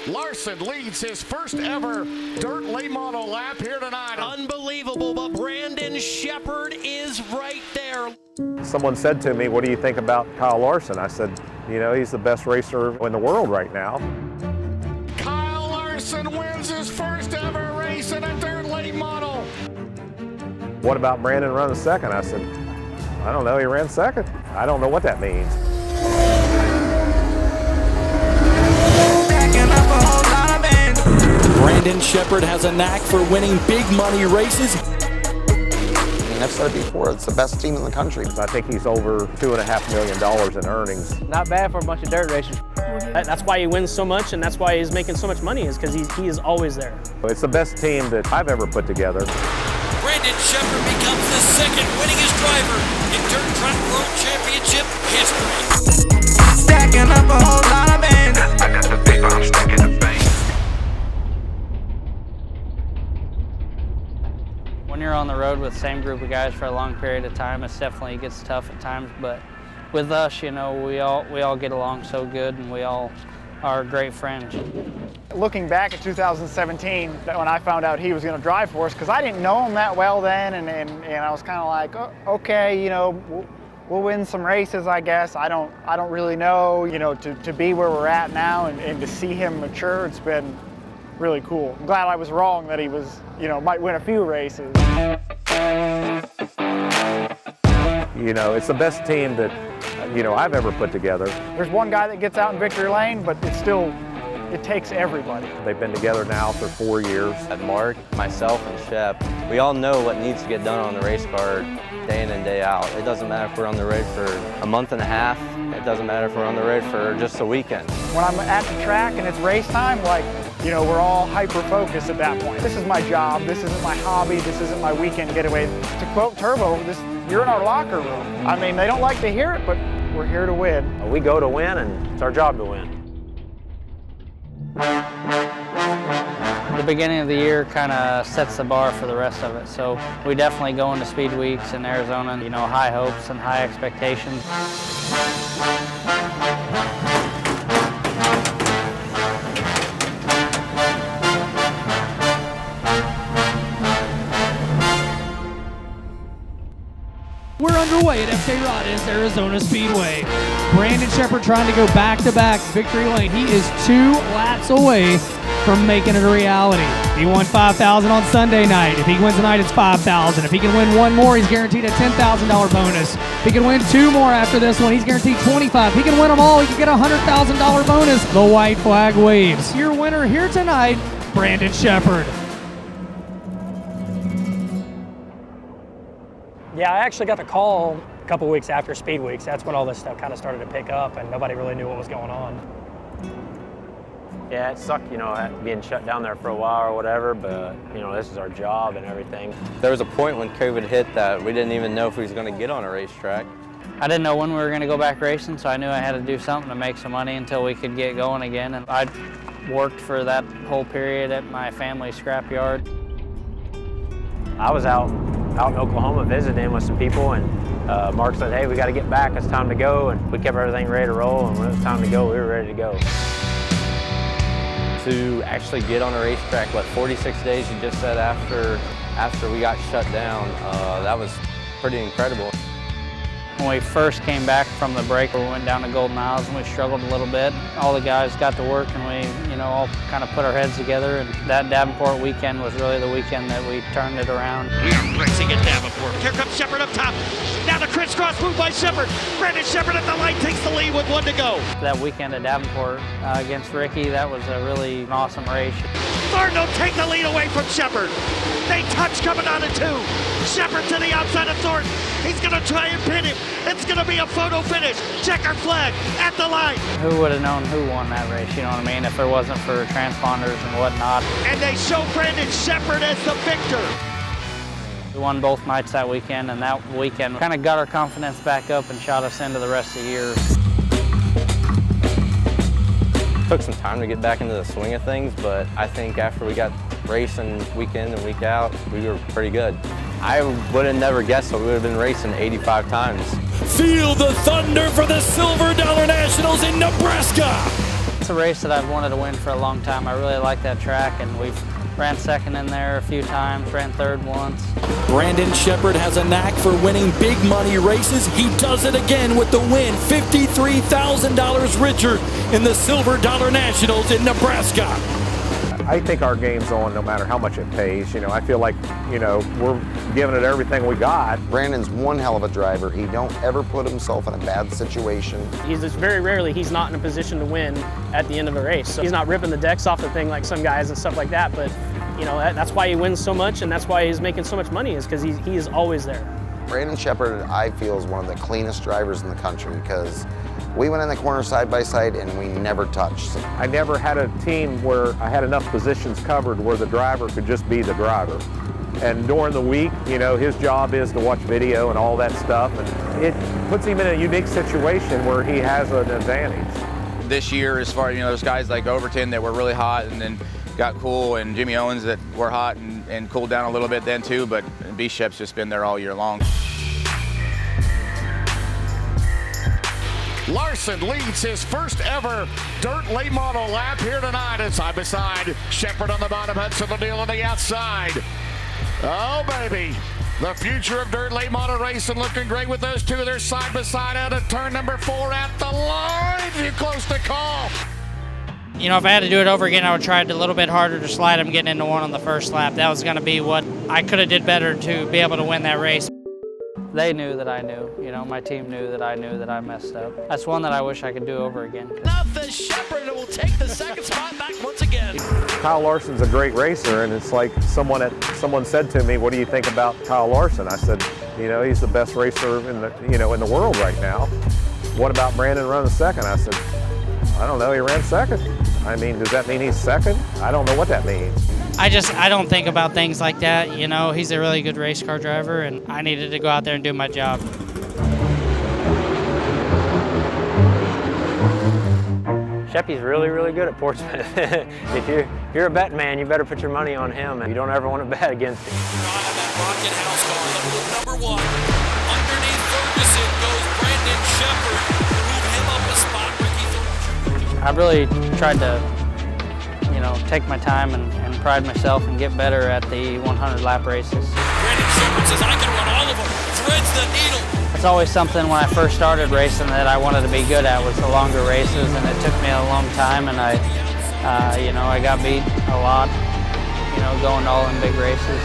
Larson leads his first ever dirt late model lap here tonight. Unbelievable, but Brandon Sheppard is right there. Someone said to me, what do you think about Kyle Larson? I said, you know, he's the best racer in the world right now. Kyle Larson wins his first ever race in a dirt late model. What about Brandon running second? I said, I don't know, he ran second. I don't know what that means. Brandon Sheppard has a knack for winning big money races. I've said it before, it's the best team in the country. I think he's over $2.5 million in earnings. Not bad for a bunch of dirt racers. That's why he wins so much, and that's why he's making so much money, is because he is always there. It's the best team that I've ever put together. Brandon Sheppard becomes the second winningest driver in Dirt Track World Championship history. Stacking up a whole lot of bands. I got the paper, I'm stacking the bank. When you're on the road with the same group of guys for a long period of time, it definitely gets tough at times, but with us, you know, we all get along so good, and we all are great friends. Looking back at 2017, when I found out he was going to drive for us, because I didn't know him that well then, and I was kind of like, oh, okay, you know, we'll win some races, I guess. I don't really know, you know, to be where we're at now and to see him mature, it's been really cool. I'm glad I was wrong that he was, you know, might win a few races. You know, it's the best team that, you know, I've ever put together. There's one guy that gets out in victory lane, but it takes everybody. They've been together now for 4 years. Mark, myself, and Shep, we all know what needs to get done on the race car day in and day out. It doesn't matter if we're on the road for a month and a half. It doesn't matter if we're on the road for just a weekend. When I'm at the track and it's race time, like, you know, we're all hyper-focused at that point. This is my job, this isn't my hobby, this isn't my weekend getaway. To quote Turbo, you're in our locker room. I mean, they don't like to hear it, but we're here to win. We go to win, and it's our job to win. The beginning of the year kind of sets the bar for the rest of it, so we definitely go into speed weeks in Arizona, you know, high hopes and high expectations. We're underway at FK Rodden's Arizona Speedway. Brandon Sheppard trying to go back-to-back victory lane. He is 2 laps away from making it a reality. He won $5,000 on Sunday night. If he wins tonight, it's $5,000. If he can win one more, he's guaranteed a $10,000 bonus. If he can win 2 more after this one, he's guaranteed $25,000. If he can win them all, he can get a $100,000 bonus. The white flag waves. Your winner here tonight, Brandon Sheppard. Yeah, I actually got the call a couple weeks after Speed Weeks. That's when all this stuff kind of started to pick up, and nobody really knew what was going on. Yeah, it sucked, you know, being shut down there for a while or whatever, but, you know, this is our job and everything. There was a point when COVID hit that we didn't even know if we was going to get on a racetrack. I didn't know when we were going to go back racing, so I knew I had to do something to make some money until we could get going again. And I worked for that whole period at my family's scrapyard. I was out in Oklahoma visiting with some people, and Mark said, hey, we got to get back, it's time to go, and we kept everything ready to roll, and when it was time to go, we were ready to go. To actually get on a racetrack, 46 days you just said after we got shut down, that was pretty incredible. When we first came back from the break, we went down to Golden Isles and we struggled a little bit. All the guys got to work and we, you know, all kind of put our heads together, and that Davenport weekend was really the weekend that we turned it around. We are racing at Davenport. Here comes Sheppard up top. Now the crisscross move by Sheppard. Brandon Sheppard at the light takes the lead with 1 to go. That weekend at Davenport against Ricky, that was a really awesome race. Martin will take the lead away from Sheppard. They touch coming on to 2. Sheppard to the outside of Thornton. He's going to try and pin him. It's going to be a photo finish. Checker flag at the line. Who would have known who won that race, you know what I mean, if there wasn't for transponders and whatnot. And they show Brandon Sheppard as the victor. We won both nights that weekend, and that weekend kind of got our confidence back up and shot us into the rest of the year. Took some time to get back into the swing of things, but I think after we got racing week in and week out, we were pretty good. I would have never guessed that we would have been racing 85 times. Feel the thunder for the Silver Dollar Nationals in Nebraska. That's a race that I've wanted to win for a long time. I really like that track, and we've ran second in there a few times, ran third once. Brandon Sheppard has a knack for winning big money races. He does it again with the win, $53,000 richer in the Silver Dollar Nationals in Nebraska. I think our game's on no matter how much it pays. You know, I feel like, you know, we're giving it everything we got. Brandon's one hell of a driver. He don't ever put himself in a bad situation. He's just very rarely he's not in a position to win at the end of a race. So he's not ripping the decks off the thing like some guys and stuff like that, but you know, that's why he wins so much, and that's why he's making so much money, is because he is always there. Brandon Sheppard, I feel, is one of the cleanest drivers in the country, because we went in the corner side by side and we never touched. I never had a team where I had enough positions covered where the driver could just be the driver. And during the week, you know, his job is to watch video and all that stuff, and it puts him in a unique situation where he has an advantage. This year, as far as, you know, there's guys like Overton that were really hot and then got cool, and Jimmy Owens that were hot and cooled down a little bit then too, but B-Shep's just been there all year long. Larson leads his first ever dirt late model lap here tonight, and side by side, Sheppard on the bottom, Hudson O'Neal on the outside. Oh baby, the future of dirt late model racing looking great with those two. They're side by side out of turn number 4 at the line. Too close to call. You know, if I had to do it over again, I would try it a little bit harder to slide him getting into one on the first lap. That was going to be what I could have did better to be able to win that race. They knew that I knew, you know, my team knew that I messed up. That's one that I wish I could do over again. Now for Sheppard, will take the second spot back once again. Kyle Larson's a great racer, and it's like someone said to me, "What do you think about Kyle Larson?" I said, "You know, he's the best racer in the world right now." "What about Brandon running second?" I said, "I don't know. He ran second." I mean, does that mean he's second? I don't know what that means. I don't think about things like that. You know, he's a really good race car driver, and I needed to go out there and do my job. Sheppy's really, really good at Portsmouth. If you're a bet man, you better put your money on him. You don't ever want to bet against him. Rocket house car, number 1. Underneath Ferguson goes Brandon Sheppard. Move him up a spot, Ricky Thornton. I really tried to, you know, take my time and pride myself and get better at the 100 lap races. Brandon Sheppard says, I can run all of them. Threads the needle. It's always something when I first started racing that I wanted to be good at, was the longer races, and it took me a long time, and I got beat a lot, you know, going all in big races.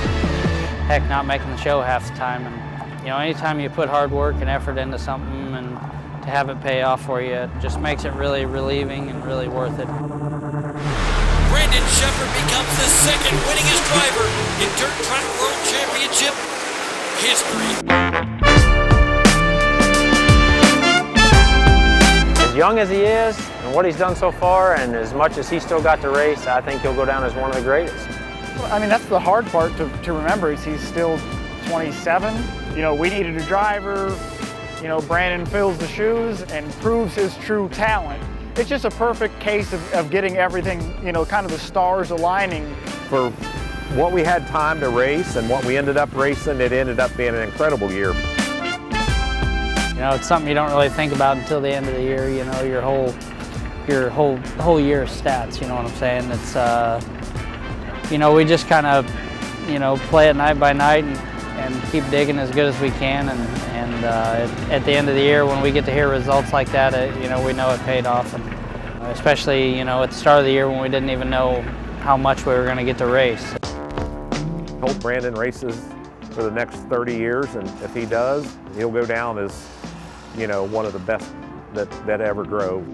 Heck, not making the show half the time. And you know, anytime you put hard work and effort into something and to have it pay off for you, it just makes it really relieving and really worth it. Brandon Sheppard becomes the second winningest driver in Dirt Track World Championship history. As young as he is, and what he's done so far, and as much as he's still got to race, I think he'll go down as one of the greatest. I mean, that's the hard part to remember, is he's still 27. You know, we needed a driver. You know, Brandon fills the shoes and proves his true talent. It's just a perfect case of getting everything, you know, kind of the stars aligning. For what we had time to race and what we ended up racing, it ended up being an incredible year. You know, it's something you don't really think about until the end of the year. You know, your whole year's stats. You know what I'm saying? It's you know, we just kind of, you know, play it night by night and keep digging as good as we can. And at the end of the year, when we get to hear results like that, you know, we know it paid off. And especially, you know, at the start of the year when we didn't even know how much we were going to get to race. I hope Brandon races for the next 30 years, and if he does, he'll go down as, you know, one of the best that ever drove.